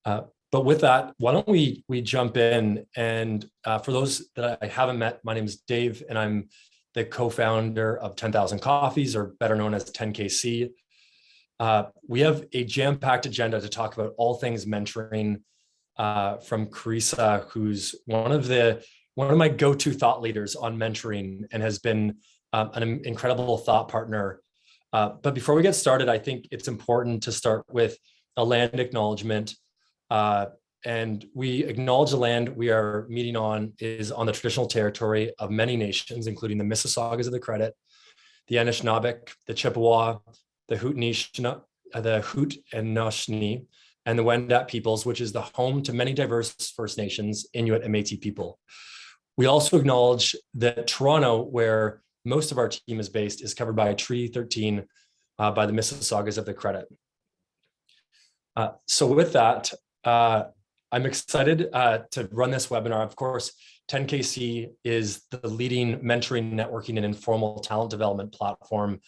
But with that, why don't we jump in? And for those that I haven't met, my name is Dave, and I'm the co-founder of 10,000 Coffees, or better known as 10KC. We have a jam-packed agenda to talk about all things mentoring from Karissa, who's one of my go-to thought leaders on mentoring and has been an incredible thought partner. But before we get started, I think it's important to start with a land acknowledgement. And we acknowledge the land we are meeting on is on the traditional territory of many nations, including the Mississaugas of the Credit, the Anishinaabeg, the Chippewa, the Haudenosaunee, and the Wendat peoples, which is the home to many diverse First Nations, Inuit, and Métis people. We also acknowledge that Toronto, where most of our team is based, is covered by Treaty 13 by the Mississaugas of the Credit. So with that, I'm excited to run this webinar. Of course, 10KC is the leading mentoring, networking, and informal talent development platform.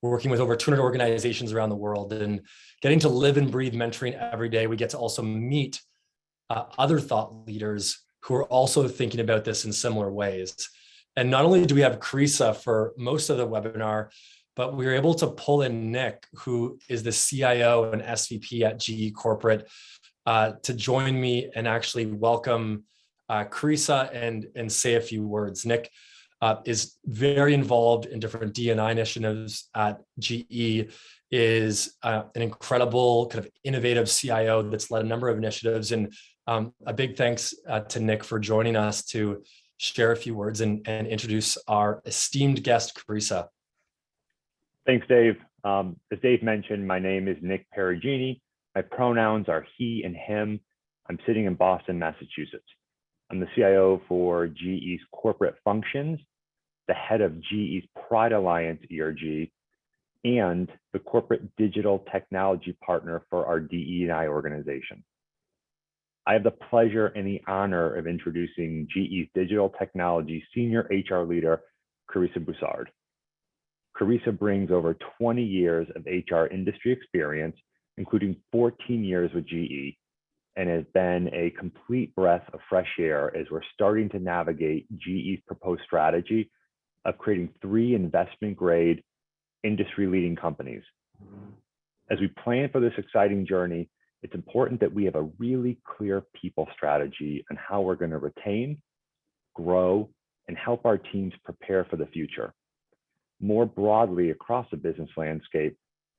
We're working with over 200 organizations around the world and getting to live and breathe mentoring every day. We get to also meet other thought leaders who are also thinking about this in similar ways. And not only do we have Karissa for most of the webinar, but we were able to pull in Nick, who is the CIO and SVP at GE Corporate, to join me and actually welcome Karissa and say a few words. Nick is very involved in different D&I initiatives at GE, is an incredible kind of innovative CIO that's led a number of initiatives. And a big thanks to Nick for joining us to share a few words and introduce our esteemed guest, Karissa. Thanks, Dave. As Dave mentioned, my name is Nick Perugini. My pronouns are he and him. I'm sitting in Boston, Massachusetts. I'm the CIO for GE's corporate functions, the head of GE's Pride Alliance ERG, and the corporate digital technology partner for our DE&I organization. I have the pleasure and the honor of introducing GE's digital technology senior HR leader, Karissa Bussard. Karissa brings over 20 years of HR industry experience, including 14 years with GE, and has been a complete breath of fresh air as we're starting to navigate GE's proposed strategy of creating 3 investment-grade, industry-leading companies. As we plan for this exciting journey, it's important that we have a really clear people strategy on how we're going to retain, grow, and help our teams prepare for the future. More broadly across the business landscape,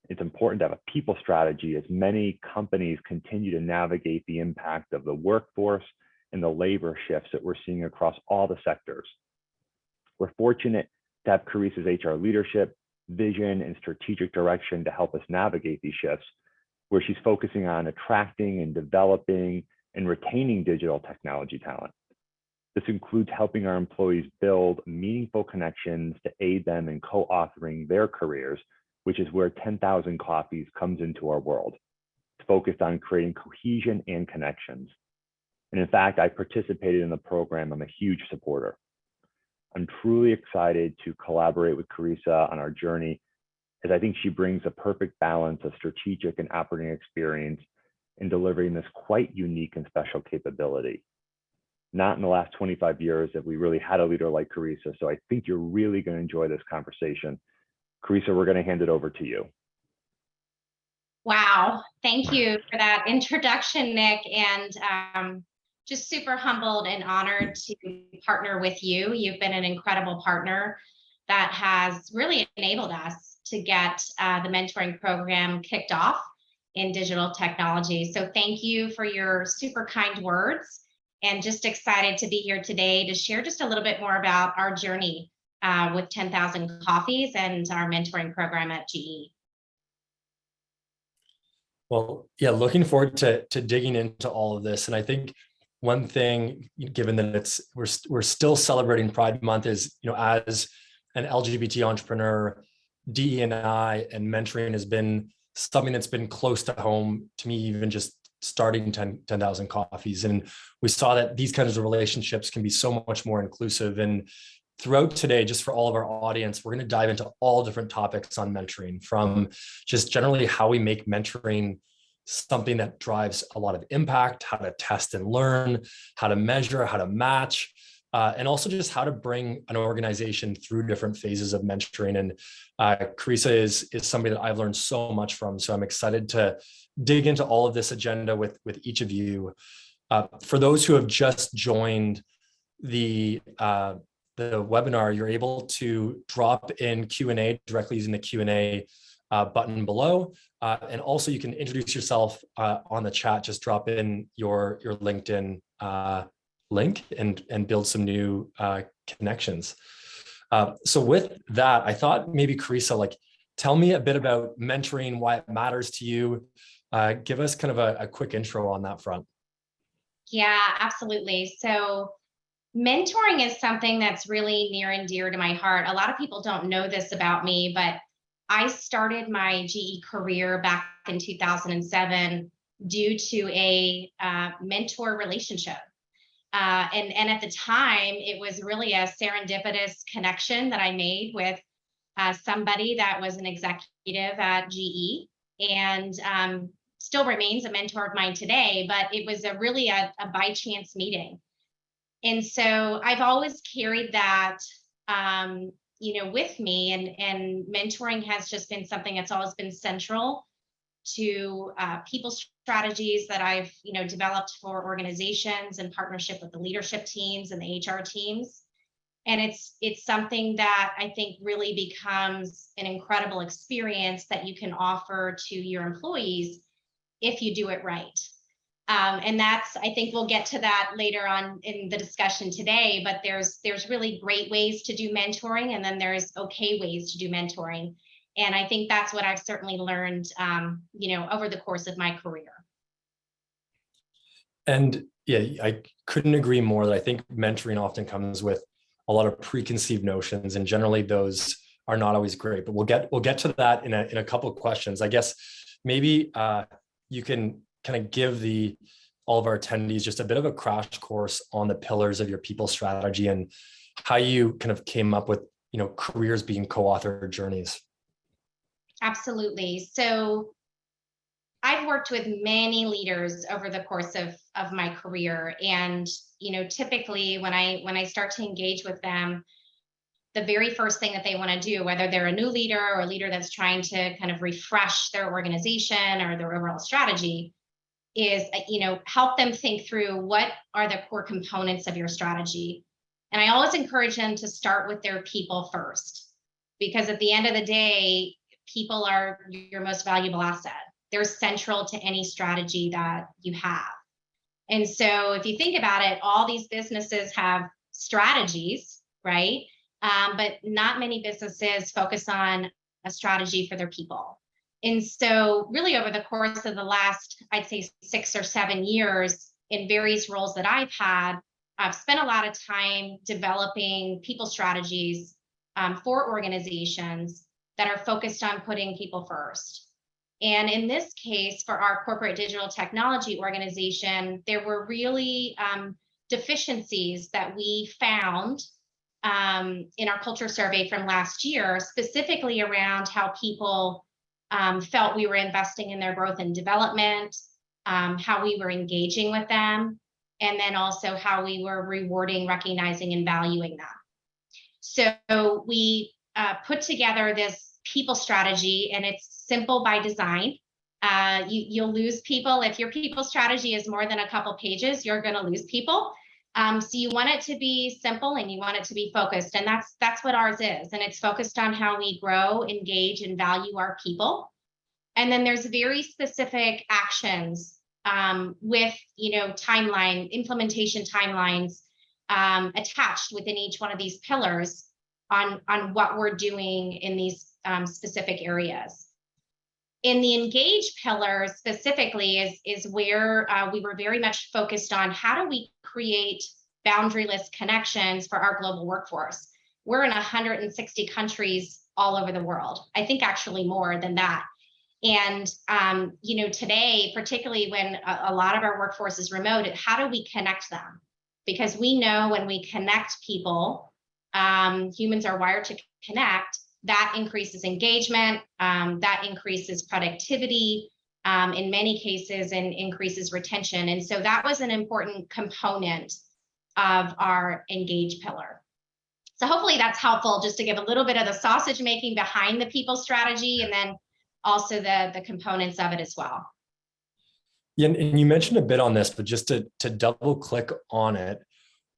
it's important to have a people strategy as many companies continue to navigate the impact of the workforce and the labor shifts that we're seeing across all the sectors. We're fortunate to have Karissa's HR leadership, vision, and strategic direction to help us navigate these shifts, where she's focusing on attracting and developing and retaining digital technology talent. This includes helping our employees build meaningful connections to aid them in co-authoring their careers, which is where 10,000 Coffees comes into our world. It's focused on creating cohesion and connections. And in fact, I participated in the program. I'm a huge supporter. I'm truly excited to collaborate with Karissa on our journey, as I think she brings a perfect balance of strategic and operating experience in delivering this quite unique and special capability. Not in the last 25 years have we really had a leader like Karissa, so I think you're really going to enjoy this conversation. Karissa, we're going to hand it over to you. Wow, thank you for that introduction, Nick, and just super humbled and honored to partner with you. You've been an incredible partner that has really enabled us to get the mentoring program kicked off in digital technology. So thank you for your super kind words, and just excited to be here today to share just a little bit more about our journey with 10,000 Coffees and our mentoring program at GE. Well, yeah, looking forward to digging into all of this. And I think one thing, given that we're still celebrating Pride Month, is, as an LGBT entrepreneur, DE&I and mentoring has been something that's been close to home to me, even just starting 10,000 Coffees. And we saw that these kinds of relationships can be so much more inclusive. And throughout today, just for all of our audience, we're going to dive into all different topics on mentoring, from just generally how we make mentoring something that drives a lot of impact, how to test and learn, how to measure, how to match, and also just how to bring an organization through different phases of mentoring. And Karissa is somebody that I've learned so much from. So I'm excited to dig into all of this agenda with each of you. For those who have just joined the webinar, you're able to drop in Q&A directly using the Q&A button below. And also you can introduce yourself on the chat, just drop in your LinkedIn link and build some new connections. So with that, I thought maybe Karissa, like, tell me a bit about mentoring, why it matters to you. Give us kind of a quick intro on that front. Yeah, absolutely. So mentoring is something that's really near and dear to my heart. A lot of people don't know this about me, but I started my GE career back in 2007 due to a mentor relationship. And at the time, it was really a serendipitous connection that I made with somebody that was an executive at GE and still remains a mentor of mine today, but it was really a by chance meeting. And so I've always carried that, with me, and mentoring has just been something that's always been central to people strategies that I've, developed for organizations in partnership with the leadership teams and the HR teams. And it's something that I think really becomes an incredible experience that you can offer to your employees if you do it right. And that's, I think we'll get to that later on in the discussion today, but there's really great ways to do mentoring, and then there's okay ways to do mentoring. And I think that's what I've certainly learned, over the course of my career. And yeah, I couldn't agree more that I think mentoring often comes with a lot of preconceived notions, and generally those are not always great, but we'll get to that in a couple of questions. I guess maybe you can kind of give all of our attendees just a bit of a crash course on the pillars of your people strategy and how you kind of came up with, careers being co-authored journeys. Absolutely. So I've worked with many leaders over the course of my career. And, typically when I start to engage with them, the very first thing that they want to do, whether they're a new leader or a leader that's trying to kind of refresh their organization or their overall strategy, is, help them think through what are the core components of your strategy. And I always encourage them to start with their people first, because at the end of the day, people are your most valuable asset. They're central to any strategy that you have. And so if you think about it, all these businesses have strategies, right? But not many businesses focus on a strategy for their people. And so really over the course of the last, I'd say 6 or 7 years in various roles that I've had, I've spent a lot of time developing people strategies for organizations that are focused on putting people first. And in this case, for our corporate digital technology organization, there were really deficiencies that we found in our culture survey from last year, specifically around how people felt we were investing in their growth and development, how we were engaging with them, and then also how we were rewarding, recognizing, and valuing them. So we put together this people strategy, and it's simple by design. You'll lose people. If your people strategy is more than a couple pages, you're going to lose people. So you want it to be simple and you want it to be focused. And that's what ours is. And it's focused on how we grow, engage, and value our people. And then there's very specific actions with, timeline, implementation timelines attached within each one of these pillars on what we're doing in these specific areas. In the engage pillar specifically is where we were very much focused on how do we create boundaryless connections for our global workforce. We're in 160 countries all over the world. I think actually more than that. And, today, particularly when a lot of our workforce is remote, how do we connect them? Because we know when we connect people, humans are wired to connect. That increases engagement, that increases productivity, in many cases, and increases retention. And so that was an important component of our engage pillar. So hopefully that's helpful, just to give a little bit of the sausage making behind the people strategy, and then also the components of it as well. Yeah, and you mentioned a bit on this, but just to double click on it,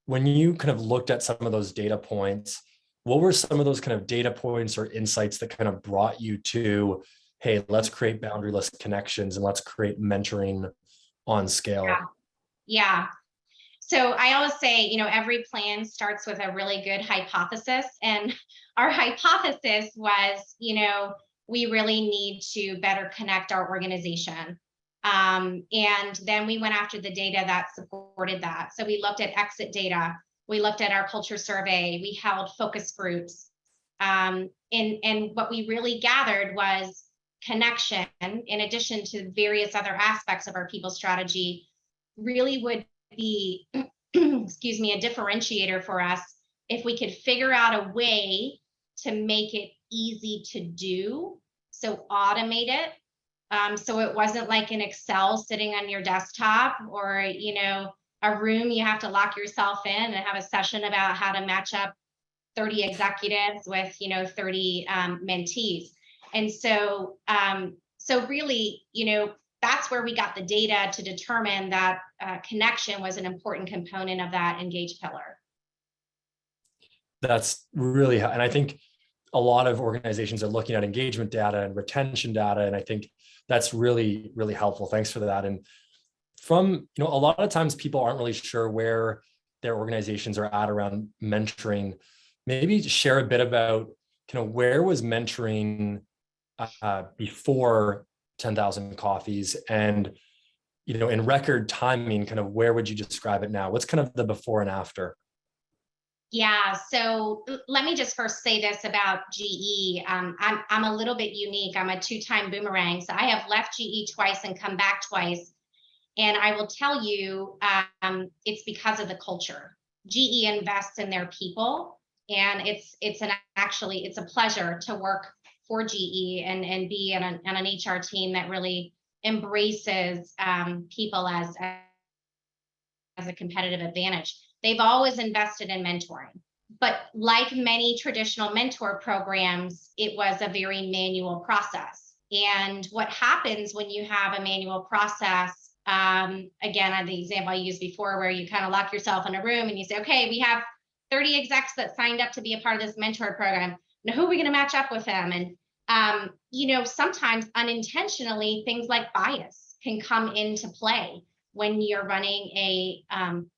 when you kind of looked at some of those data points, what were some of those kind of data points or insights that kind of brought you to, hey, let's create boundaryless connections and let's create mentoring on scale? Yeah. So I always say, every plan starts with a really good hypothesis. And our hypothesis was, we really need to better connect our organization. And then we went after the data that supported that. So we looked at exit data. We looked at our culture survey. We held focus groups. And what we really gathered was connection, in addition to various other aspects of our people strategy, really would be, excuse me, a differentiator for us if we could figure out a way to make it easy to do. So automate it. So it wasn't like an Excel sitting on your desktop, or, a room you have to lock yourself in and have a session about how to match up 30 executives with, 30 mentees. And so, really, that's where we got the data to determine that connection was an important component of that engage pillar. That's really, and I think a lot of organizations are looking at engagement data and retention data, and I think that's really, really helpful. Thanks for that. And from, a lot of times people aren't really sure where their organizations are at around mentoring. Maybe share a bit about where was mentoring before 10,000 coffees, and in record timing, where would you describe it now? What's kind of the before and after? Yeah, so let me just first say this about GE. I'm a little bit unique. I'm a two-time boomerang. So I have left GE twice and come back twice. And I will tell you, it's because of the culture. GE invests in their people, and it's a pleasure to work for GE and be on an HR team that really embraces people as a competitive advantage. They've always invested in mentoring, but like many traditional mentor programs, it was a very manual process. And what happens when you have a manual process, again, the example I used before, where you kind of lock yourself in a room and you say, okay, we have 30 execs that signed up to be a part of this mentor program. Now, who are we going to match up with them? And, sometimes unintentionally, things like bias can come into play when you're running a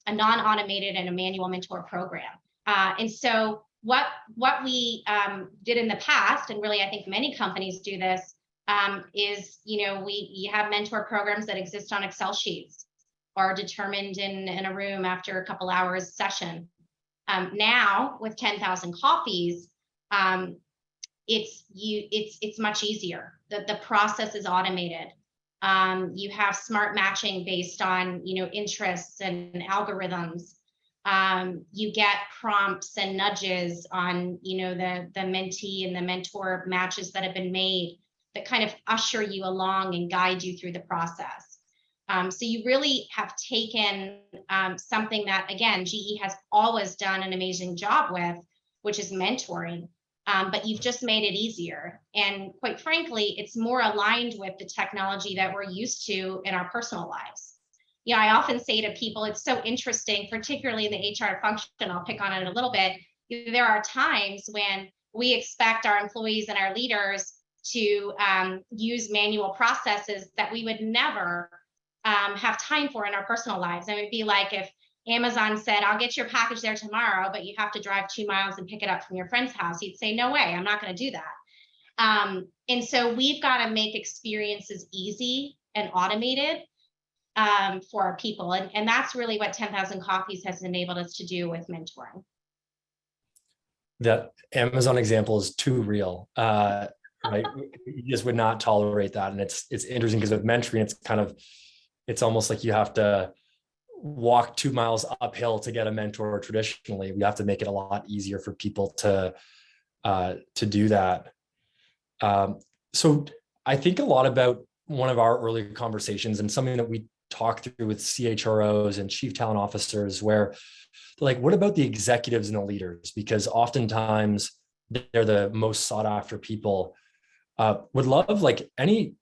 non-automated and a manual mentor program. And so what we did in the past, and really I think many companies do this, is, you have mentor programs that exist on Excel sheets or determined in a room after a couple hours session. Now with 10,000 coffees, it's much easier. The process is automated. You have smart matching based on, interests and algorithms. You get prompts and nudges on, the mentee and the mentor matches that have been made that kind of usher you along and guide you through the process. So you really have taken something that, again, GE has always done an amazing job with, which is mentoring. But you've just made it easier. And quite frankly, it's more aligned with the technology that we're used to in our personal lives. I often say to people, it's so interesting, particularly in the HR function, I'll pick on it a little bit. There are times when we expect our employees and our leaders to use manual processes that we would never have time for in our personal lives. And it would be like if Amazon said, I'll get your package there tomorrow, but you have to drive 2 miles and pick it up from your friend's house. You'd say, no way, I'm not going to do that. And so we've got to make experiences easy and automated for our people. And that's really what 10,000 Coffees has enabled us to do with mentoring. That Amazon example is too real. Right? You just would not tolerate that. And it's interesting because with mentoring, it's almost like you have to walk 2 miles uphill to get a mentor. Traditionally, we have to make it a lot easier for people to do that. So I think a lot about one of our early conversations and something that we talk through with CHROs and chief talent officers, where like, what about the executives and the leaders? Because oftentimes they're the most sought after people. Would love like any,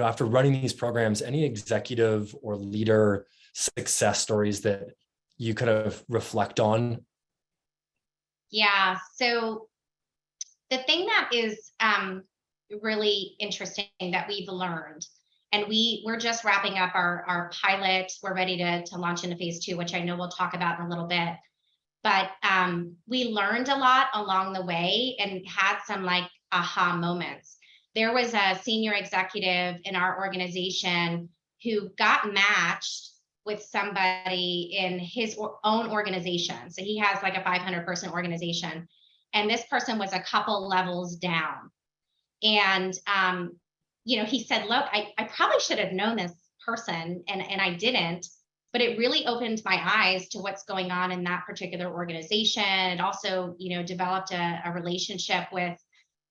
after running these programs, any executive or leader success stories that you kind of reflect on? Yeah. So the thing that is really interesting that we've learned, and we're just wrapping up our pilot. We're ready to launch into phase 2, which I know we'll talk about in a little bit. But we learned a lot along the way and had some like aha moments. There was a senior executive in our organization who got matched with somebody in his own organization. So he has like a 500-person organization, and this person was a couple levels down. And he said, look, I probably should have known this person, and I didn't, but it really opened my eyes to what's going on in that particular organization. It also, developed a relationship with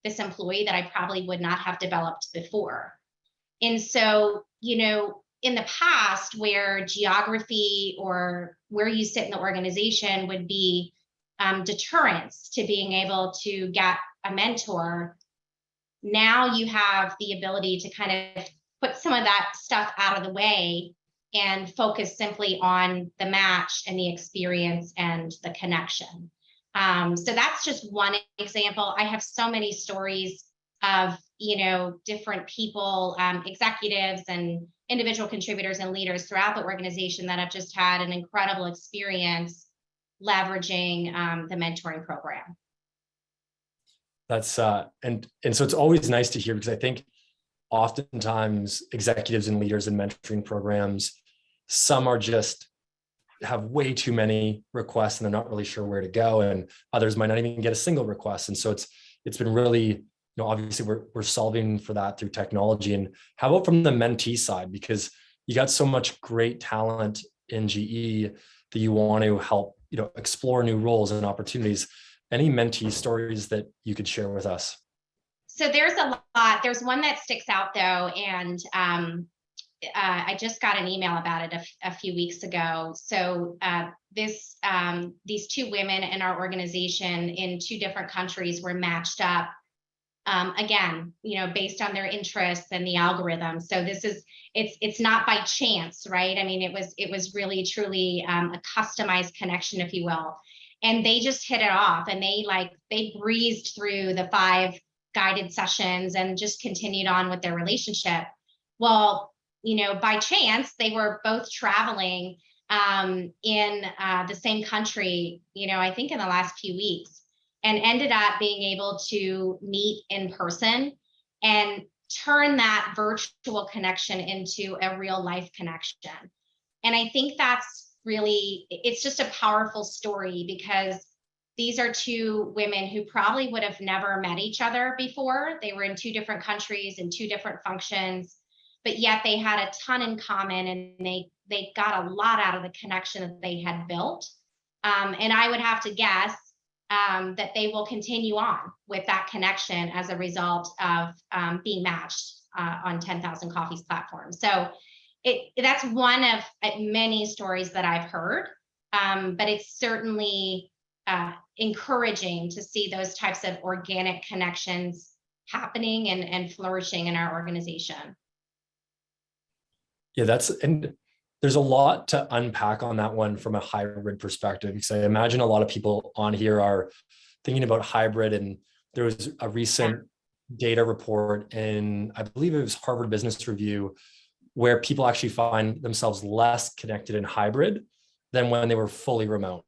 this employee that I probably would not have developed before. And so, in the past, where geography or where you sit in the organization would be deterrents to being able to get a mentor, now you have the ability to kind of put some of that stuff out of the way and focus simply on the match and the experience and the connection. So that's just one example. I have so many stories of, different people, executives and individual contributors and leaders throughout the organization that have just had an incredible experience leveraging the mentoring program. That's and so it's always nice to hear, because I think oftentimes executives and leaders in mentoring programs, some are just have way too many requests and they're not really sure where to go, and others might not even get a single request. And so it's been really, obviously we're solving for that through technology. And how about from the mentee side? Because you got so much great talent in GE that you want to help, explore new roles and opportunities. Any mentee stories that you could share with us? So there's a lot. There's one that sticks out though, and I just got an email about it a few weeks ago. So these two women in our organization in 2 different countries were matched up. Again, based on their interests and the algorithm. So it's not by chance, right? I mean, it was really truly a customized connection, if you will. And they just hit it off, and they breezed through the 5 guided sessions and just continued on with their relationship. Well, by chance, they were both traveling in the same country, I think in the last few weeks, and ended up being able to meet in person and turn that virtual connection into a real life connection. And I think that's really, it's just a powerful story, because these are 2 women who probably would have never met each other before. They were in 2 different countries and 2 different functions, but yet they had a ton in common, and they got a lot out of the connection that they had built. And I would have to guess that they will continue on with that connection as a result of being matched on 10,000 Coffee's platform. So that's one of many stories that I've heard, but it's certainly encouraging to see those types of organic connections happening and flourishing in our organization. Yeah, and there's a lot to unpack on that one from a hybrid perspective, because I imagine a lot of people on here are thinking about hybrid. And there was a recent data report in, I believe it was Harvard Business Review, where people actually find themselves less connected in hybrid than when they were fully remote.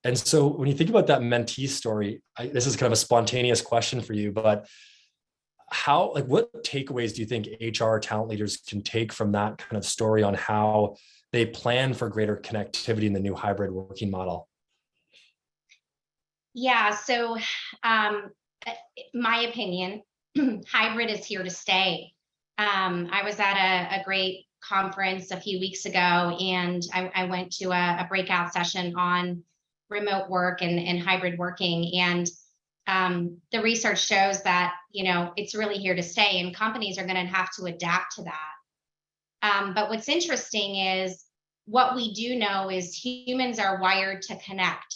And so when you think about that mentee story, this is kind of a spontaneous question for you, but what takeaways do you think HR talent leaders can take from that kind of story on how they plan for greater connectivity in the new hybrid working model? Yeah, so my opinion, hybrid is here to stay. I was at a great conference a few weeks ago, and I went to a breakout session on remote work and hybrid working. And the research shows that, it's really here to stay, and companies are going to have to adapt to that. But what's interesting is what we do know is humans are wired to connect.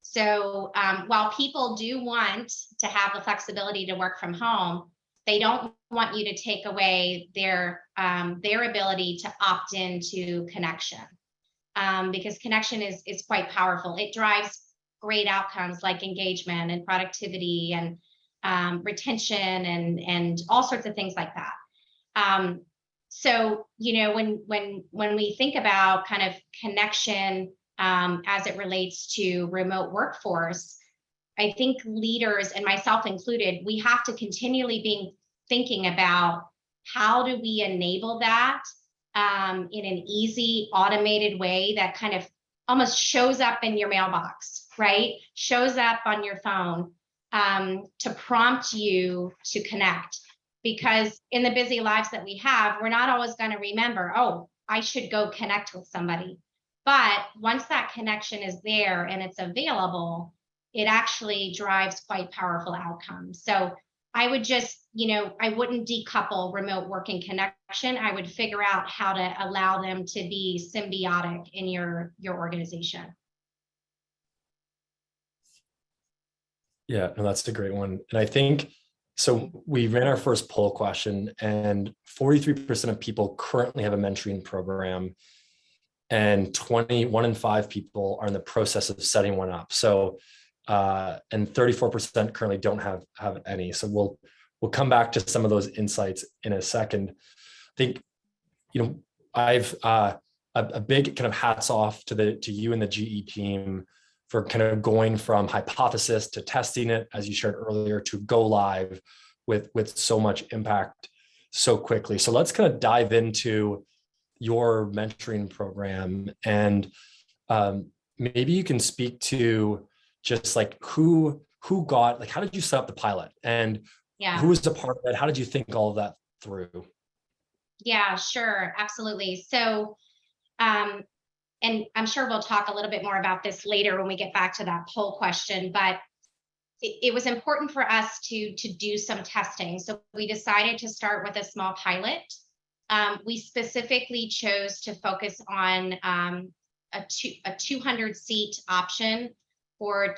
So while people do want to have the flexibility to work from home, they don't want you to take away their ability to opt into connection, because connection is quite powerful. It drives great outcomes like engagement and productivity and retention and all sorts of things like that. So, when we think about kind of connection as it relates to remote workforce, I think leaders, and myself included, we have to continually be thinking about how do we enable that in an easy, automated way that kind of almost shows up in your mailbox, right? Shows up on your phone to prompt you to connect. Because in the busy lives that we have, we're not always going to remember, oh, I should go connect with somebody. But once that connection is there and it's available, it actually drives quite powerful outcomes. So I would just, I wouldn't decouple remote work and connection. I would figure out how to allow them to be symbiotic in your organization. Yeah, no, that's a great one. And I think, so we ran our first poll question, and 43% of people currently have a mentoring program, and 1 in 5 people are in the process of setting one up. So, and 34% currently don't have any. So we'll come back to some of those insights in a second. I think, I've a big kind of hats off to you and the GE team for kind of going from hypothesis to testing it, as you shared earlier, to go live with so much impact so quickly. So let's kind of dive into your mentoring program, and maybe you can speak to just like who got, like, how did you set up the pilot, and who was a part of it? How did you think all of that through? Yeah, sure. Absolutely. So, and I'm sure we'll talk a little bit more about this later when we get back to that poll question, but it was important for us to do some testing. So we decided to start with a small pilot. We specifically chose to focus on a 200-seat option for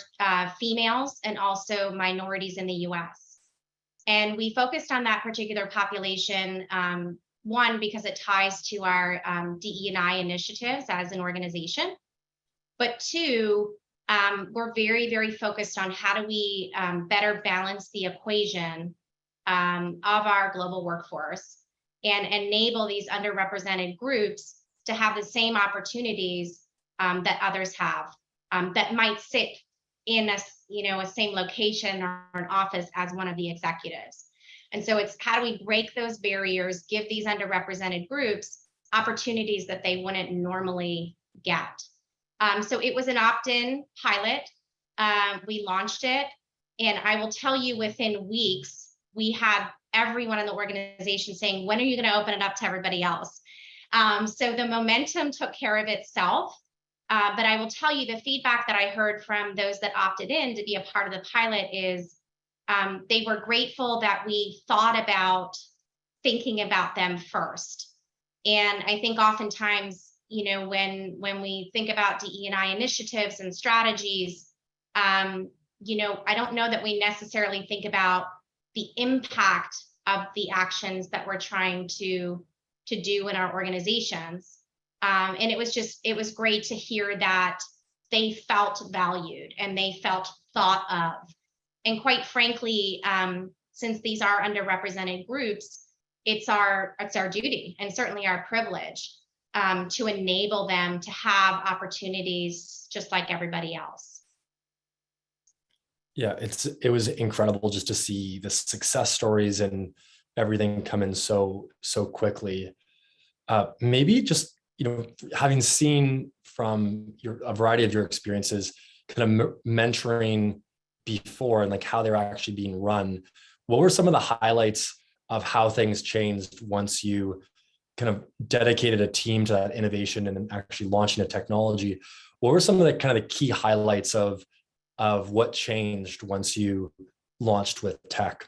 females and also minorities in the US. And we focused on that particular population, one, because it ties to our DE&I initiatives as an organization, but two, we're very, very focused on how do we better balance the equation of our global workforce and enable these underrepresented groups to have the same opportunities that others have, that might sit in a same location or an office as one of the executives. And so it's how do we break those barriers, give these underrepresented groups opportunities that they wouldn't normally get. So it was an opt-in pilot. We launched it, and I will tell you, within weeks, we had everyone in the organization saying, when are you going to open it up to everybody else? So the momentum took care of itself. But I will tell you, the feedback that I heard from those that opted in to be a part of the pilot is they were grateful that we thought about thinking about them first. And I think oftentimes, when we think about DE&I initiatives and strategies, I don't know that we necessarily think about the impact of the actions that we're trying to do in our organizations. And it was great to hear that they felt valued and they felt thought of. And quite frankly, since these are underrepresented groups, it's our duty and certainly our privilege to enable them to have opportunities just like everybody else. Yeah, it was incredible just to see the success stories and everything come in so quickly. Maybe just, having seen from a variety of your experiences, kind of mentoring before and like how they're actually being run, what were some of the highlights of how things changed once you kind of dedicated a team to that innovation and then actually launching a technology? What were some of the kind of the key highlights of of what changed once you launched with tech?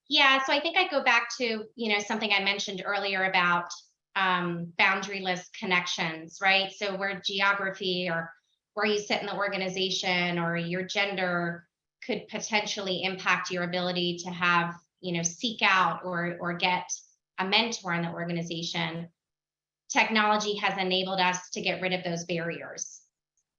Yeah, so I think I go back to, something I mentioned earlier about boundaryless connections, right? So where geography or where you sit in the organization or your gender could potentially impact your ability to have, seek out or get a mentor in the organization. Technology has enabled us to get rid of those barriers.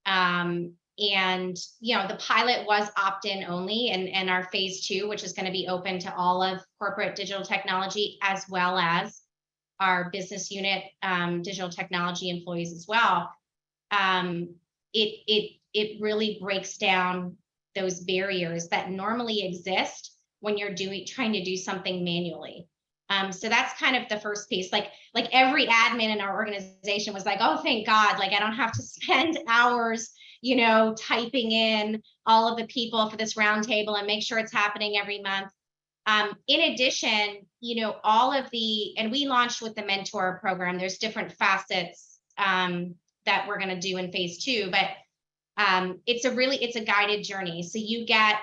And the pilot was opt-in only, and our phase 2, which is going to be open to all of corporate digital technology, as well as our business unit digital technology employees as well. It really breaks down those barriers that normally exist when you're trying to do something manually. So that's kind of the first piece. Like every admin in our organization was like, oh, thank God, like I don't have to spend hours, typing in all of the people for this roundtable and make sure it's happening every month. In addition, and we launched with the mentor program. There's different facets that we're going to do in phase 2, but it's a guided journey. So you get,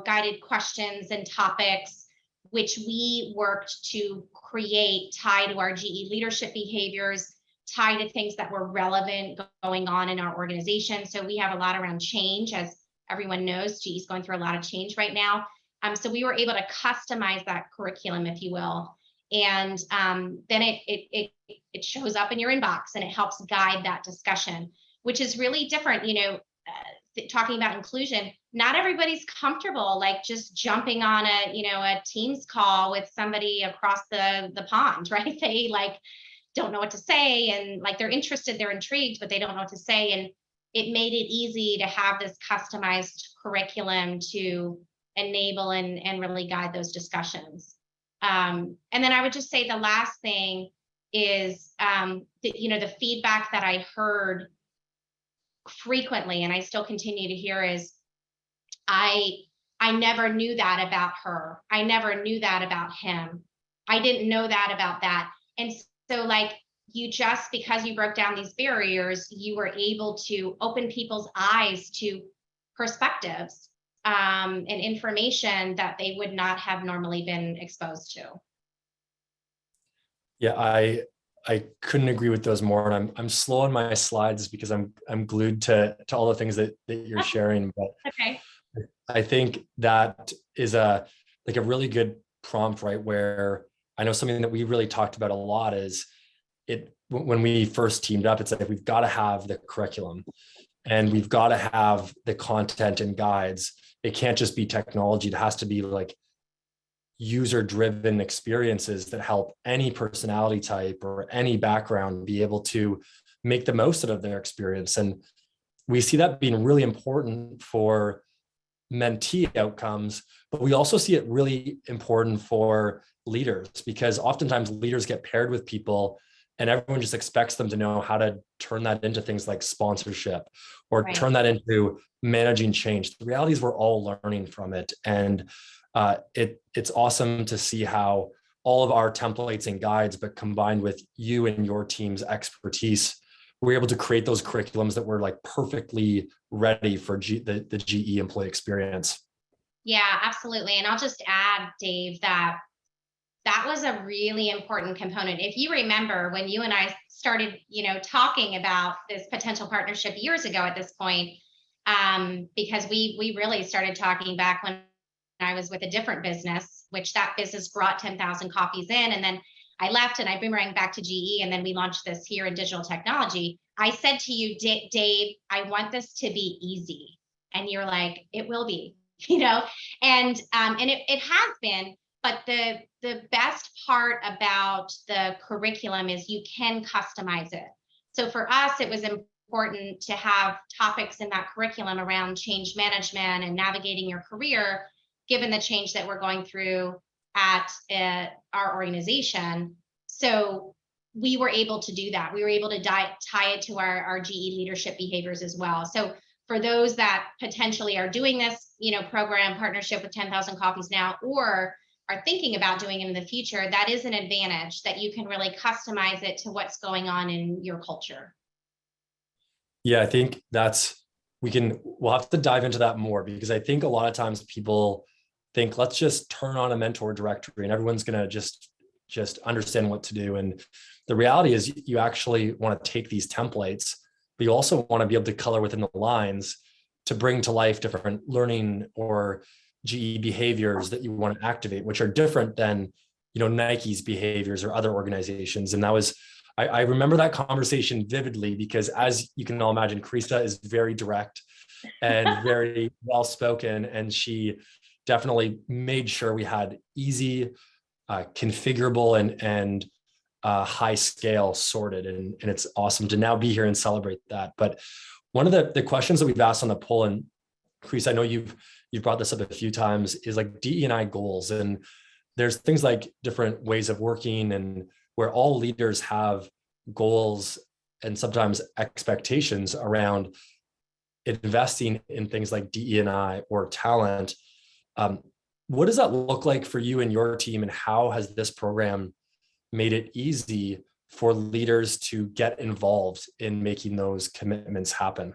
guided questions and topics, which we worked to create tied to our GE leadership behaviors, tied to things that were relevant going on in our organization. So we have a lot around change. As everyone knows, GE is going through a lot of change right now. So we were able to customize that curriculum, if you will. And then it shows up in your inbox and it helps guide that discussion, which is really different. Talking about inclusion, not everybody's comfortable like just jumping on a Teams call with somebody across the pond, right? They don't know what to say, and they're interested, they're intrigued, but they don't know what to say. And it made it easy to have this customized curriculum to enable and really guide those discussions. And then I would just say the last thing is the feedback that I heard frequently, and I still continue to hear, is I never knew that about her. I never knew that about him. I didn't know that about that. And so because you broke down these barriers, you were able to open people's eyes to perspectives and information that they would not have normally been exposed to. Yeah, I couldn't agree with those more. And I'm slow on my slides because I'm glued to all the things that you're sharing. But Okay. I think that is a really good prompt, right? Where I know something that we really talked about a lot is when we first teamed up, it's like we've got to have the curriculum and we've got to have the content and guides. It can't just be technology. It has to be user-driven experiences that help any personality type or any background be able to make the most out of their experience. And we see that being really important for mentee outcomes, but we also see it really important for leaders, because oftentimes leaders get paired with people and everyone just expects them to know how to turn that into things like sponsorship or Right. turn that into managing change. The reality is we're all learning from it. And it's awesome to see how all of our templates and guides, but combined with you and your team's expertise, we're able to create those curriculums that were perfectly ready for the GE employee experience. Yeah, absolutely. And I'll just add, Dave, that was a really important component. If you remember when you and I started, talking about this potential partnership years ago at this point, because we really started talking back when I was with a different business, which that business brought 10,000 copies in. And then I left and I boomeranged back to GE. And then we launched this here in digital technology. I said to you, Dave, I want this to be easy. And you're like, it will be, and it has been. But the best part about the curriculum is you can customize it. So for us, it was important to have topics in that curriculum around change management and navigating your career, given the change that we're going through at our organization. So we were able to do that. We were able to tie it to our GE leadership behaviors as well. So for those that potentially are doing this, program partnership with 10,000 Coffees now, or are thinking about doing it in the future, that is an advantage that you can really customize it to what's going on in your culture. Yeah, I think that's we'll have to dive into that more, because I think a lot of times people think, let's just turn on a mentor directory and everyone's going to just understand what to do. And the reality is you actually want to take these templates, but you also want to be able to color within the lines to bring to life different learning or GE behaviors that you want to activate, which are different than, Nike's behaviors or other organizations. And that was, I remember that conversation vividly, because as you can all imagine, Karissa is very direct and very well-spoken. And she definitely made sure we had easy, configurable and high scale sorted. And it's awesome to now be here and celebrate that. But one of the questions that we've asked on the poll, and Karissa, I know you've brought this up a few times, is like DE&I goals. And there's things like different ways of working, and where all leaders have goals and sometimes expectations around investing in things like DE&I or talent. What does that look like for you and your team, and how has this program made it easy for leaders to get involved in making those commitments happen?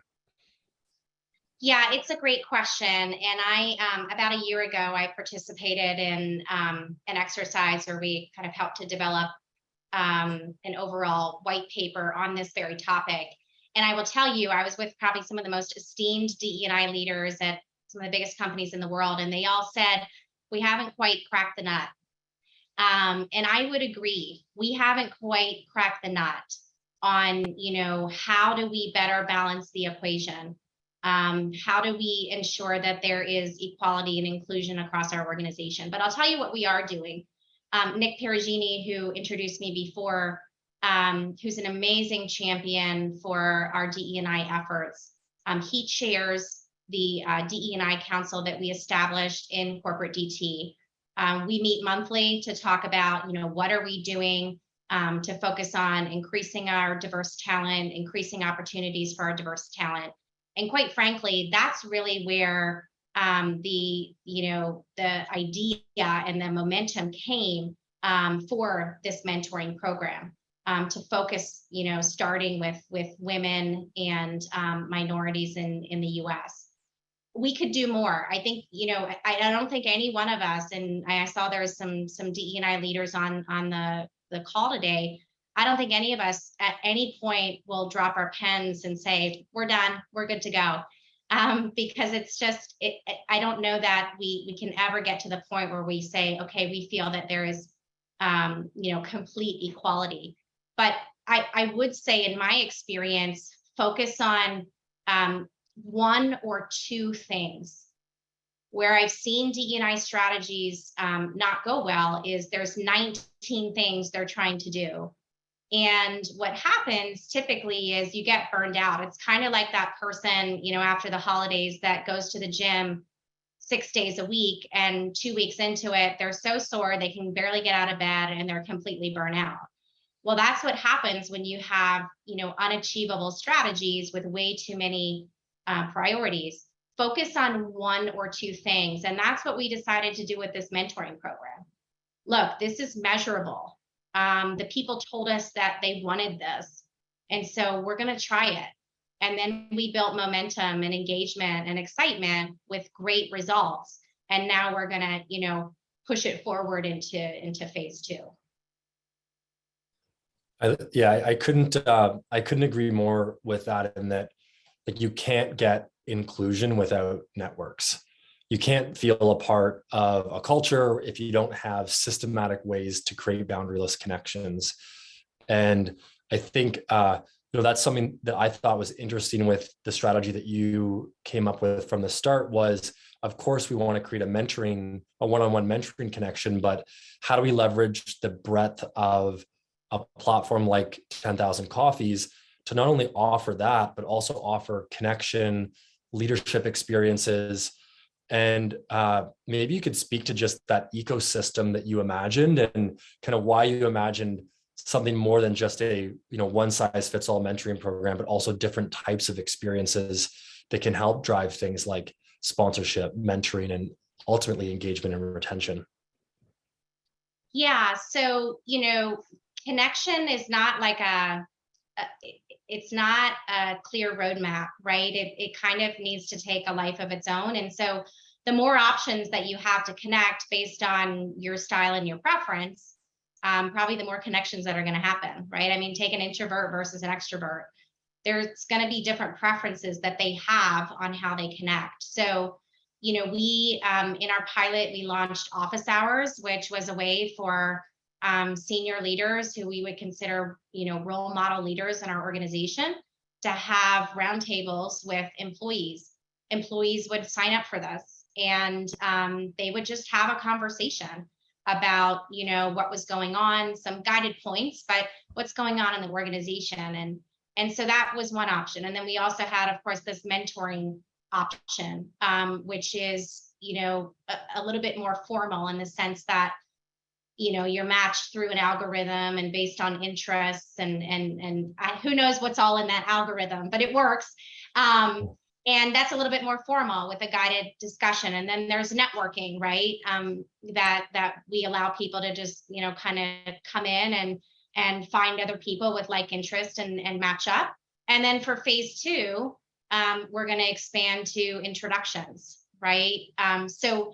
Yeah, it's a great question. And I, about a year ago, I participated in an exercise where we kind of helped to develop an overall white paper on this very topic. And I will tell you, I was with probably some of the most esteemed DE&I leaders at some of the biggest companies in the world, and they all said, we haven't quite cracked the nut. And I would agree, we haven't quite cracked the nut on, how do we better balance the equation? How do we ensure that there is equality and inclusion across our organization? But I'll tell you what we are doing. Nick Perugini, who introduced me before, who's an amazing champion for our DE&I efforts. He chairs the DE&I council that we established in corporate DT. We meet monthly to talk about, what are we doing to focus on increasing our diverse talent, increasing opportunities for our diverse talent. And quite frankly, that's really where the idea and the momentum came for this mentoring program, to focus, starting with women and minorities in the U.S. We could do more. I think, I don't think any one of us, and I saw there was some DE&I leaders on the call today. I don't think any of us at any point will drop our pens and say, we're done, we're good to go. Because it's just, I don't know that we can ever get to the point where we say, okay, we feel that there is, complete equality. But I would say, in my experience, focus on one or two things. Where I've seen DE&I strategies not go well is there's 19 things they're trying to do. And what happens typically is you get burned out. It's kind of like that person, after the holidays that goes to the gym 6 days a week, and 2 weeks into it, they're so sore, they can barely get out of bed and they're completely burnt out. Well, that's what happens when you have, unachievable strategies with way too many priorities. Focus on one or two things. And that's what we decided to do with this mentoring program. Look, this is measurable. The people told us that they wanted this. And so we're going to try it. And then we built momentum and engagement and excitement with great results. And now we're going to, push it forward into phase two. I couldn't agree more with that, in that, like, you can't get inclusion without networks. You can't feel a part of a culture if you don't have systematic ways to create boundaryless connections. And I think that's something that I thought was interesting with the strategy that you came up with from the start. Was, of course, we want to create a one-on-one mentoring connection, but how do we leverage the breadth of a platform like 10,000 Coffees to not only offer that, but also offer connection, leadership experiences. And maybe you could speak to just that ecosystem that you imagined, and kind of why you imagined something more than just a one size fits all mentoring program, but also different types of experiences that can help drive things like sponsorship, mentoring, and ultimately engagement and retention. Yeah. So, connection is not like a it's not a clear roadmap, right? It kind of needs to take a life of its own. And so the more options that you have to connect based on your style and your preference, probably the more connections that are going to happen, right? I mean, take an introvert versus an extrovert. There's going to be different preferences that they have on how they connect. So, we, in our pilot, we launched office hours, which was a way for senior leaders who we would consider, role model leaders in our organization to have roundtables with employees. Employees would sign up for this, and they would just have a conversation about, what was going on, some guided points, but what's going on in the organization. And so that was one option. And then we also had, of course, this mentoring option, which is, a little bit more formal in the sense that, you're matched through an algorithm and based on interests and who knows what's all in that algorithm, but it works. And that's a little bit more formal with a guided discussion. And then there's networking, right? That we allow people to just, kind of come in and find other people with like interest and match up. And then for phase 2, we're going to expand to introductions, right? So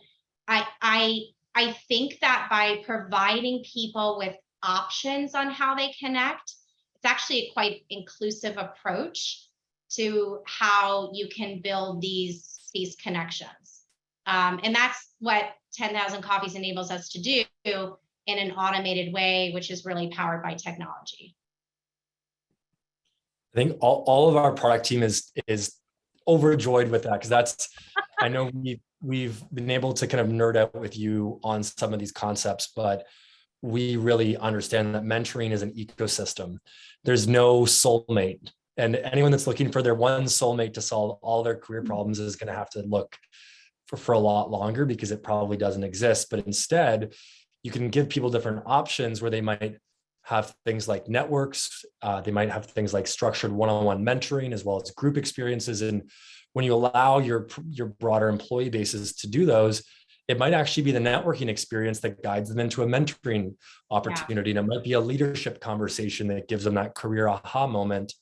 I think that by providing people with options on how they connect, it's actually a quite inclusive approach to how you can build these connections. And that's what 10,000 Coffees enables us to do in an automated way, which is really powered by technology. I think all of our product team is overjoyed with that, because I know we've been able to kind of nerd out with you on some of these concepts, but we really understand that mentoring is an ecosystem. There's no soulmate, and anyone that's looking for their one soulmate to solve all their career problems is going to have to look for a lot longer, because it probably doesn't exist. But instead, you can give people different options where they might have things like networks. They might have things like structured one-on-one mentoring, as well as group experiences. And when you allow your broader employee bases to do those, it might actually be the networking experience that guides them into a mentoring opportunity. Yeah. And it might be a leadership conversation that gives them that career aha moment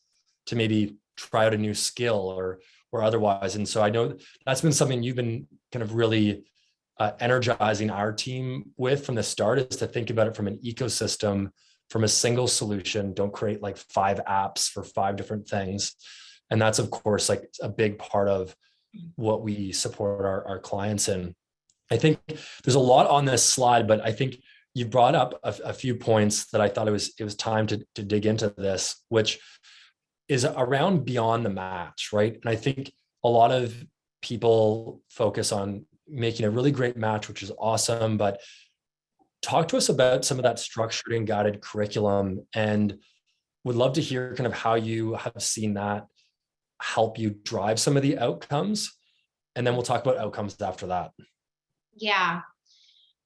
to maybe try out a new skill or otherwise. And so I know that's been something you've been kind of really energizing our team with from the start, is to think about it from an ecosystem, from a single solution. Don't create like 5 apps for 5 different things. And that's, of course, like a big part of what we support our clients in. I think there's a lot on this slide, but I think you brought up a few points that I thought it was time to dig into this, which is around beyond the match, right? And I think a lot of people focus on making a really great match, which is awesome, but talk to us about some of that structured and guided curriculum, and would love to hear kind of how you have seen that help you drive some of the outcomes. And then we'll talk about outcomes after that. Yeah.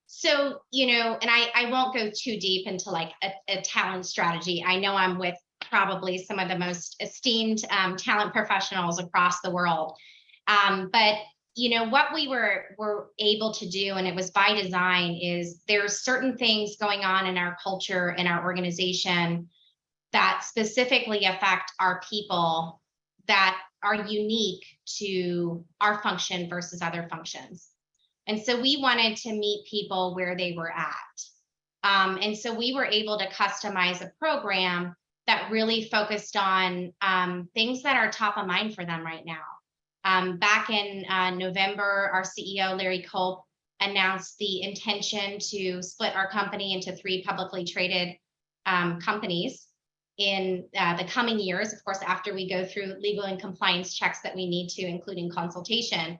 So, and I won't go too deep into like a talent strategy. I know I'm with probably some of the most esteemed talent professionals across the world. But what we were able to do, and it was by design, is there's certain things going on in our culture, in our organization, that specifically affect our people, that are unique to our function versus other functions. And so we wanted to meet people where they were at. And so we were able to customize a program that really focused on things that are top of mind for them right now. Back in November, our CEO, Larry Culp, announced the intention to split our company into 3 publicly traded companies in the coming years, of course, after we go through legal and compliance checks that we need to, including consultation.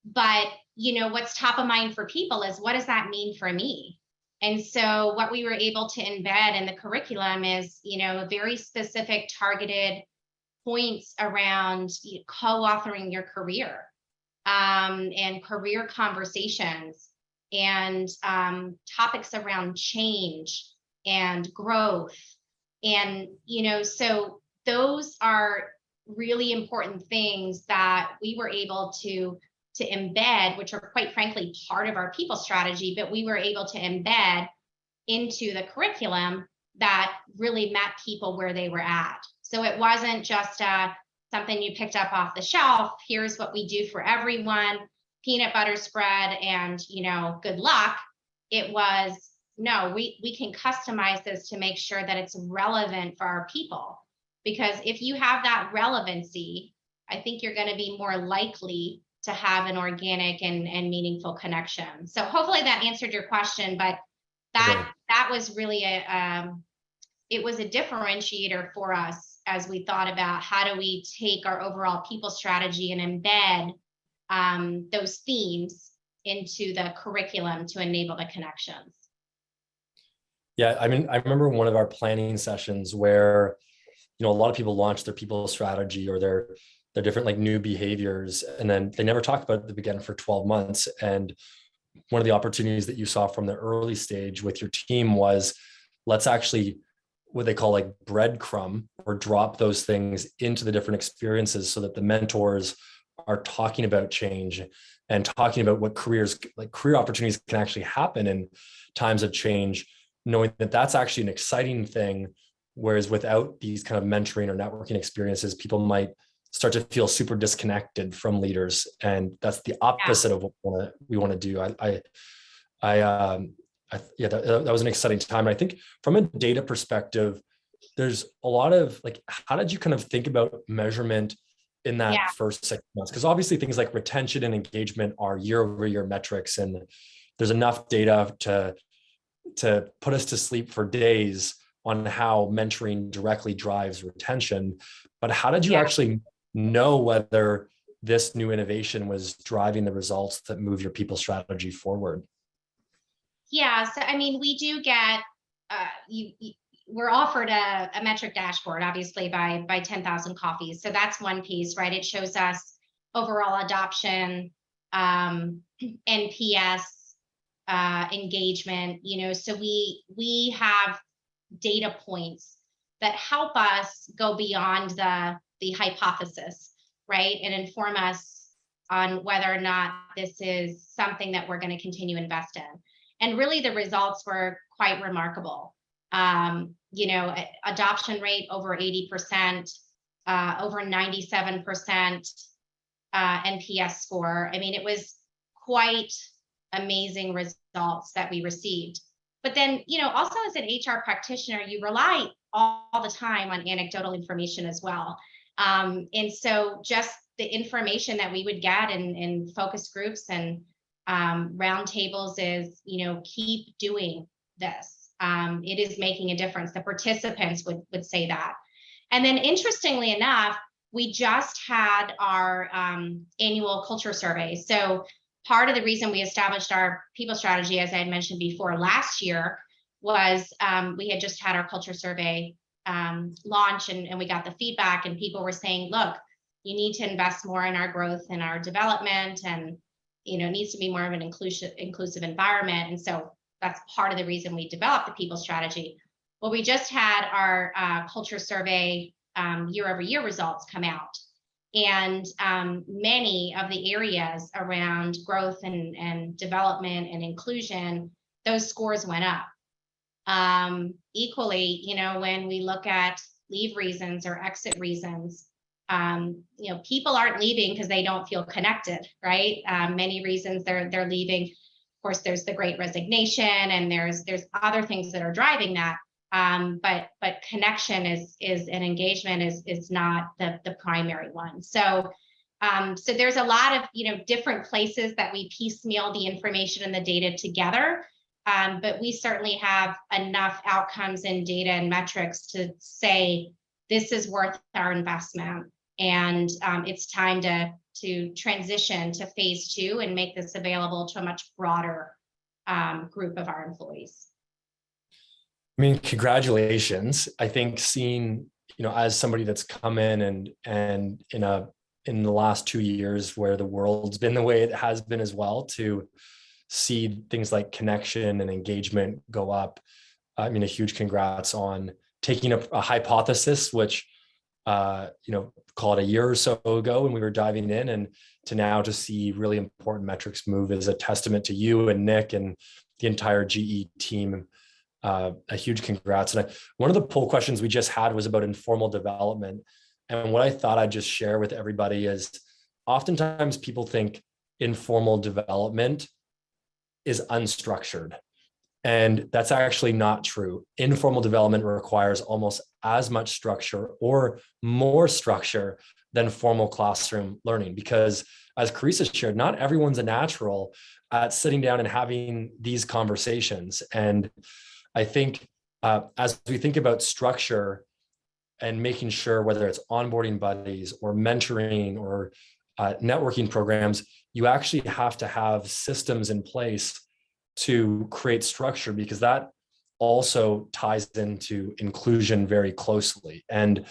But, what's top of mind for people is, what does that mean for me? And so what we were able to embed in the curriculum is, very specific targeted points around co-authoring your career and career conversations and topics around change and growth. And, so those are really important things that we were able to embed, which are quite frankly part of our people strategy, but we were able to embed into the curriculum that really met people where they were at. So it wasn't just something you picked up off the shelf. Here's what we do for everyone, peanut butter spread, and good luck. It was, no, we can customize this to make sure that it's relevant for our people. Because if you have that relevancy, I think you're going to be more likely to have an organic and meaningful connection. So hopefully that answered your question, but that was really it was a differentiator for us as we thought about how do we take our overall people strategy and embed those themes into the curriculum to enable the connections. Yeah, I mean, I remember one of our planning sessions where, a lot of people launch their people strategy or their different like new behaviors, and then they never talk about it at the beginning for 12 months. And one of the opportunities that you saw from the early stage with your team was, let's actually, what they call like breadcrumb, or drop those things into the different experiences so that the mentors are talking about change and talking about what career opportunities can actually happen in times of change, knowing that that's actually an exciting thing. Whereas without these kind of mentoring or networking experiences, people might start to feel super disconnected from leaders. And that's the opposite of what we want to do. That was an exciting time. And I think from a data perspective, there's a lot of like, how did you kind of think about measurement in that first 6 months? Because obviously things like retention and engagement are year-over-year metrics, and there's enough data to put us to sleep for days on how mentoring directly drives retention. But how did you actually know whether this new innovation was driving the results that move your people strategy forward? Yeah, so I mean, we do get, we're offered a metric dashboard, obviously by 10,000 coffees. So that's one piece, right? It shows us overall adoption, NPS, engagement, so we have data points that help us go beyond the hypothesis, right? And inform us on whether or not this is something that we're going to continue to invest in. And really the results were quite remarkable. Adoption rate over 80%, over 97% NPS score. I mean, it was quite amazing results that we received. But then, also as an HR practitioner, you rely all the time on anecdotal information as well. And so just the information that we would get in focus groups and roundtables is, keep doing this. It is making a difference. The participants would say that. And then interestingly enough, we just had our annual culture survey. So part of the reason we established our people strategy, as I had mentioned before, last year was we had just had our culture survey launch, and we got the feedback, and people were saying, look, you need to invest more in our growth and our development, and it needs to be more of an inclusive environment. And so that's part of the reason we developed the people strategy. Well, we just had our culture survey year-over-year results come out. And many of the areas around growth and development and inclusion, those scores went up. Equally, when we look at leave reasons or exit reasons, people aren't leaving because they don't feel connected, right? Many reasons they're leaving. Of course, there's the Great Resignation, and there's other things that are driving that. But connection is and engagement is not the primary one. So there's a lot of different places that we piecemeal the information and the data together. But we certainly have enough outcomes and data and metrics to say this is worth our investment, and it's time to transition to phase 2 and make this available to a much broader group of our employees. I mean, congratulations. I think seeing, as somebody that's come in and in the last 2 years where the world's been the way it has been as well, to see things like connection and engagement go up. I mean, a huge congrats on taking a hypothesis, which, call it a year or so ago when we were diving in, and to now to see really important metrics move is a testament to you and Nick and the entire GE team. a huge congrats. And one of the poll questions we just had was about informal development. And what I thought I'd just share with everybody is oftentimes people think informal development is unstructured. And that's actually not true. Informal development requires almost as much structure or more structure than formal classroom learning, because as Karissa shared, not everyone's a natural at sitting down and having these conversations. And I think as we think about structure and making sure whether it's onboarding buddies or mentoring or networking programs, you actually have to have systems in place to create structure, because that also ties into inclusion very closely. And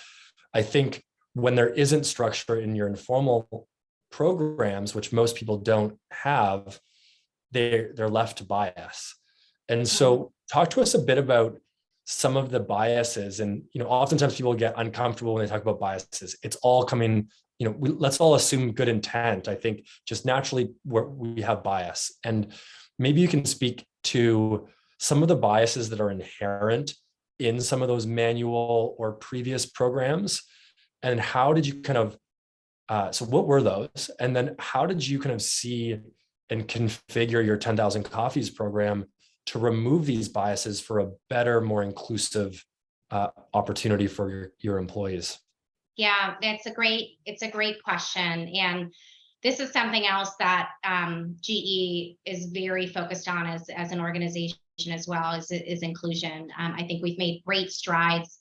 I think when there isn't structure in your informal programs, which most people don't have, they're left to bias. And so talk to us a bit about some of the biases. And, oftentimes people get uncomfortable when they talk about biases. It's all coming, let's all assume good intent. I think just naturally we have bias. And maybe you can speak to some of the biases that are inherent in some of those manual or previous programs, and how did you so what were those? And then how did you kind of see and configure your 10,000 Coffees program to remove these biases for a better, more inclusive opportunity for your employees? Yeah, it's a great question. And this is something else that GE is very focused on as an organization as well, is inclusion. I think we've made great strides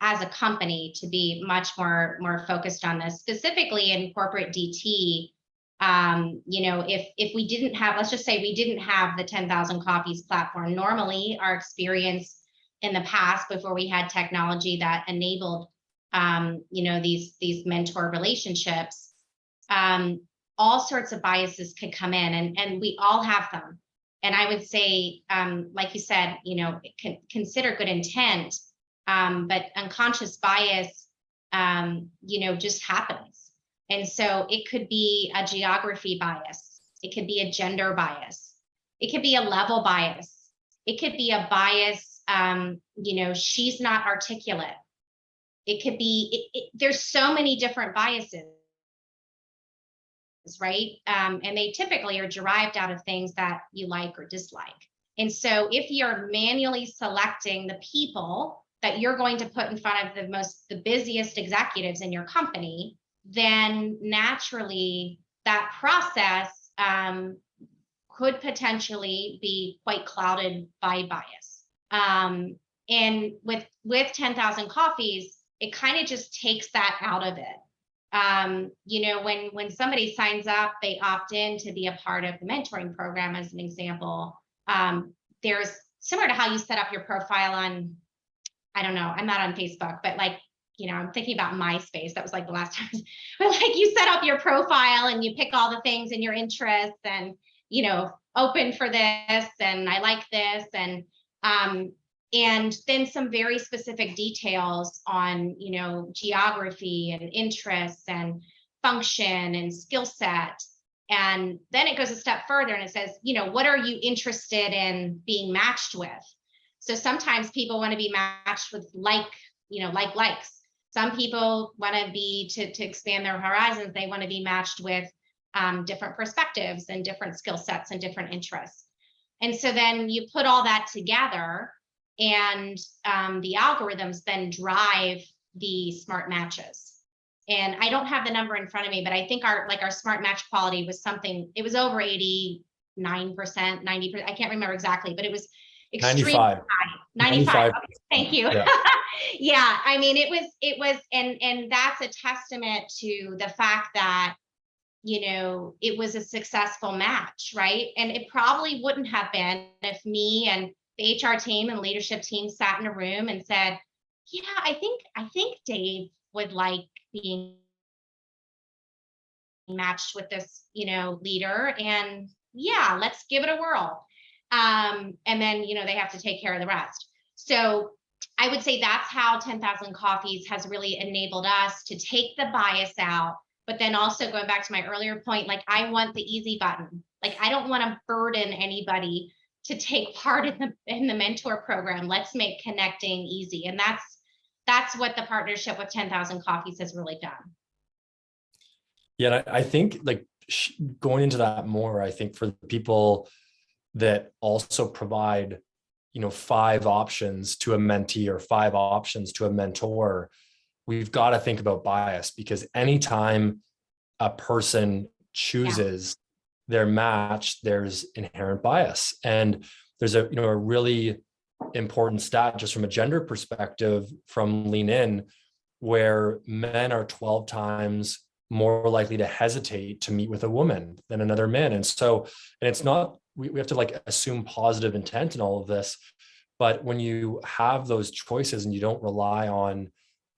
as a company to be much more focused on this, specifically in corporate DT. If we didn't have, let's just say we didn't have the 10,000 Coffees platform, normally our experience in the past, before we had technology that enabled these mentor relationships, all sorts of biases could come in, and we all have them. And I would say, like you said, consider good intent, but unconscious bias, just happens. And so it could be a geography bias. It could be a gender bias. It could be a level bias. It could be a bias, she's not articulate. It could be, there's so many different biases, right? And they typically are derived out of things that you like or dislike. And so if you're manually selecting the people that you're going to put in front of the busiest executives in your company, then naturally that process could potentially be quite clouded by bias. And with 10,000 Coffees, it kind of just takes that out of it. When somebody signs up, they opt in to be a part of the mentoring program, as an example. There's similar to how you set up your profile on, I don't know, I'm not on Facebook, but I'm thinking about MySpace. That was the last time. But you set up your profile and you pick all the things in your interests and, open for this, and I like this. And then some very specific details on, geography and interests and function and skill set. And then it goes a step further and it says, what are you interested in being matched with? So sometimes people want to be matched with likes. Some people want to be, to expand their horizons, they want to be matched with different perspectives and different skill sets and different interests. And so then you put all that together, and the algorithms then drive the smart matches. And I don't have the number in front of me, but I think our smart match quality was something, it was over 89%, 90%. I can't remember exactly, but it was extremely 95. high. 95. Okay, thank you. Yeah. Yeah, I mean, it was, and that's a testament to the fact that, it was a successful match, right? And it probably wouldn't have been if me and the HR team and leadership team sat in a room and said, yeah, I think Dave would like being matched with this, leader, and yeah, let's give it a whirl. And then, they have to take care of the rest. So I would say that's how 10,000 Coffees has really enabled us to take the bias out, but then also going back to my earlier point, I want the easy button. I don't want to burden anybody to take part in the mentor program. Let's make connecting easy. And that's what the partnership with 10,000 Coffees has really done. Yeah, I think like going into that more, I think for the people that also provide, 5 options to a mentee or 5 options to a mentor, we've got to think about bias, because anytime a person chooses their match, there's inherent bias. And there's a really important stat just from a gender perspective from Lean In, where men are 12 times more likely to hesitate to meet with a woman than another man. And it's not, we have to like assume positive intent in all of this, but when you have those choices and you don't rely on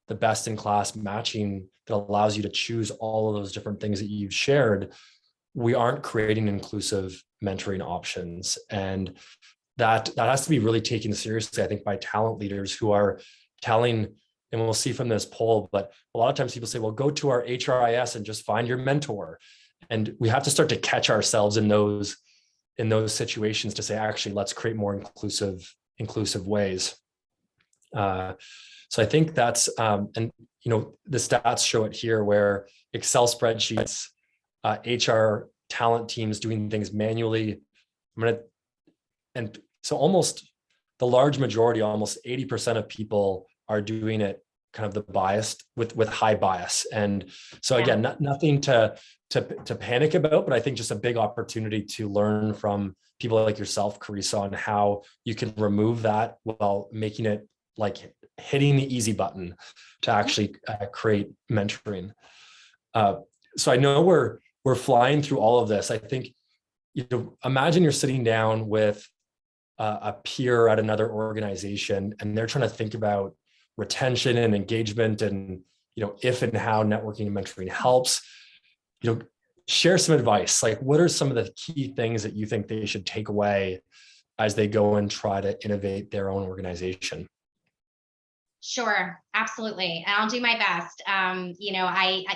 the best in class matching that allows you to choose all of those different things that you've shared, we aren't creating inclusive mentoring options. And that has to be really taken seriously, I think, by talent leaders who are telling, and we'll see from this poll, but a lot of times people say, well, go to our HRIS and just find your mentor. And we have to start to catch ourselves in those situations to say, actually, let's create more inclusive ways. So I think that's, and the stats show it here, where Excel spreadsheets, HR talent teams doing things manually. And so almost the large majority, almost 80% of people are doing it kind of the biased with high bias. And so again, nothing to panic about, but I think just a big opportunity to learn from people like yourself, Karissa, on how you can remove that while making it like hitting the easy button to actually create mentoring. So I know we're flying through all of this. I think, imagine you're sitting down with a peer at another organization, and they're trying to think about retention and engagement, and if and how networking and mentoring helps. Share some advice. Like, what are some of the key things that you think they should take away as they go and try to innovate their own organization? Sure, absolutely. And I'll do my best.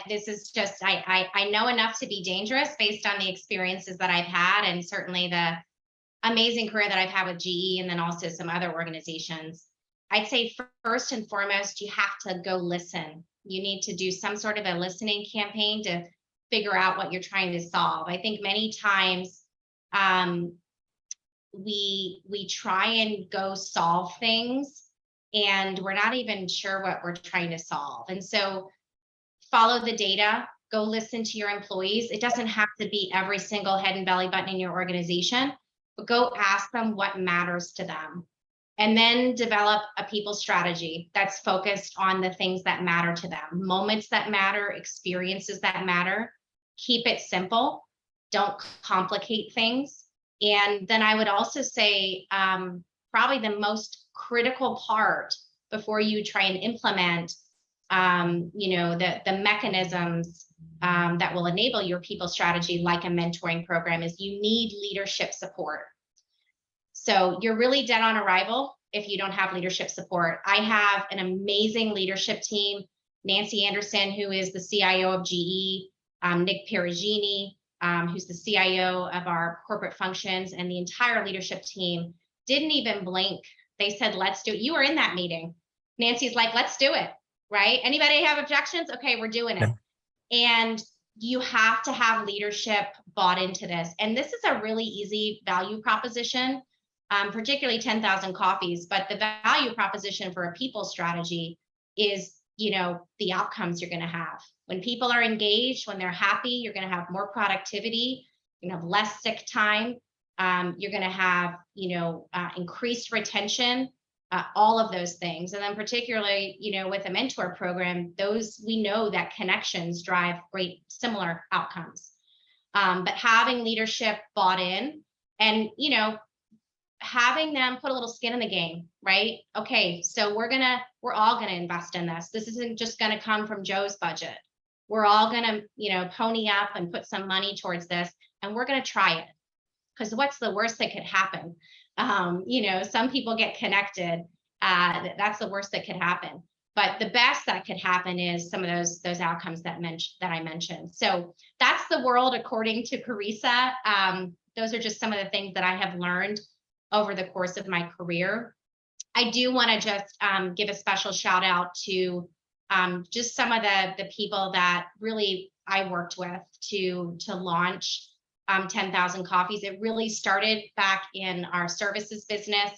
This is just, I know enough to be dangerous based on the experiences that I've had, and certainly the amazing career that I've had with GE and then also some other organizations. I'd say first and foremost, you have to go listen. You need to do some sort of a listening campaign to figure out what you're trying to solve. I think many times we try and go solve things, and we're not even sure what we're trying to solve. And so follow the data, go listen to your employees. It doesn't have to be every single head and belly button in your organization, but go ask them what matters to them. And then develop a people strategy that's focused on the things that matter to them, moments that matter, experiences that matter. Keep it simple. Don't complicate things. And then I would also say, probably the most critical part before you try and implement, the mechanisms that will enable your people strategy, like a mentoring program, is you need leadership support. So you're really dead on arrival if you don't have leadership support. I have an amazing leadership team. Nancy Anderson, who is the CIO of GE, Nick Perugini, who's the CIO of our corporate functions, and the entire leadership team didn't even blink. They said, let's do it. You were in that meeting. Nancy's like, let's do it, right? Anybody have objections? Okay, we're doing it. And you have to have leadership bought into this. And this is a really easy value proposition, particularly 10,000 Coffees. But the value proposition for a people strategy is, the outcomes you're going to have. When people are engaged, when they're happy, you're going to have more productivity, you're going to have less sick time. You're going to have, increased retention, all of those things. And then particularly, with a mentor program, we know that connections drive great similar outcomes. But having leadership bought in and, having them put a little skin in the game, right? Okay, so we're all going to invest in this. This isn't just going to come from Joe's budget. We're all going to, pony up and put some money towards this, and we're going to try it. Because what's the worst that could happen? Some people get connected. That's the worst that could happen. But the best that could happen is some of those outcomes that I mentioned. So that's the world according to Karissa. Those are just some of the things that I have learned over the course of my career. I do want to just give a special shout out to just some of the people that really I worked with to launch 10,000 Coffees. It really started back in our services business.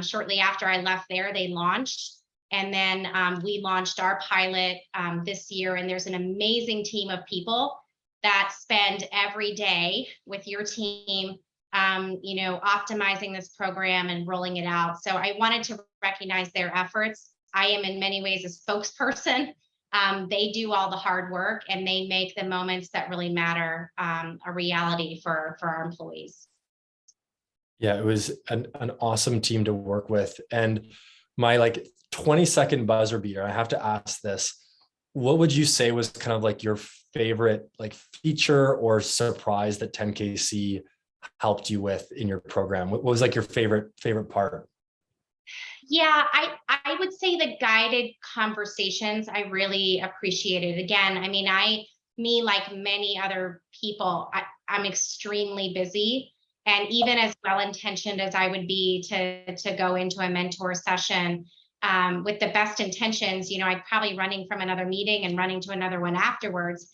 Shortly after I left there, they launched. And then we launched our pilot this year. And there's an amazing team of people that spend every day with your team, optimizing this program and rolling it out. So I wanted to recognize their efforts. I am in many ways a spokesperson. They do all the hard work and they make the moments that really matter a reality for our employees. Yeah, it was an awesome team to work with. And my 20-second buzzer beater, I have to ask this. What would you say was kind of like your favorite feature or surprise that 10KC helped you with in your program? What was your favorite part? Yeah, I would say the guided conversations I really appreciated. Again, I mean, me like many other people, I'm extremely busy. And even as well-intentioned as I would be to go into a mentor session with the best intentions, I'd probably running from another meeting and running to another one afterwards.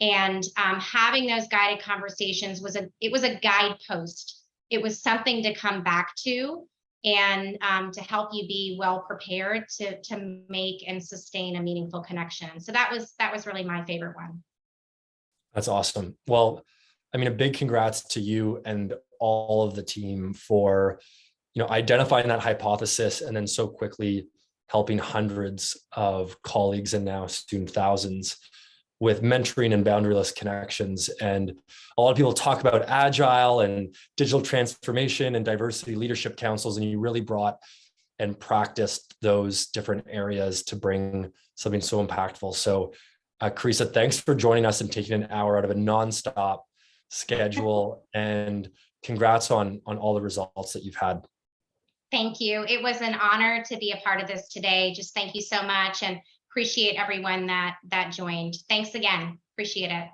And having those guided conversations was a guidepost. It was something to come back to and to help you be well prepared to make and sustain a meaningful connection. So that was really my favorite one. That's awesome. Well, I mean, a big congrats to you and all of the team for, identifying that hypothesis and then so quickly helping hundreds of colleagues and now soon thousands with mentoring and boundaryless connections. And a lot of people talk about agile and digital transformation and diversity leadership councils, and you really brought and practiced those different areas to bring something so impactful. So Karissa, thanks for joining us and taking an hour out of a nonstop schedule, and congrats on all the results that you've had. Thank you. It was an honor to be a part of this today. Just thank you so much and appreciate everyone that joined. Thanks again. Appreciate it.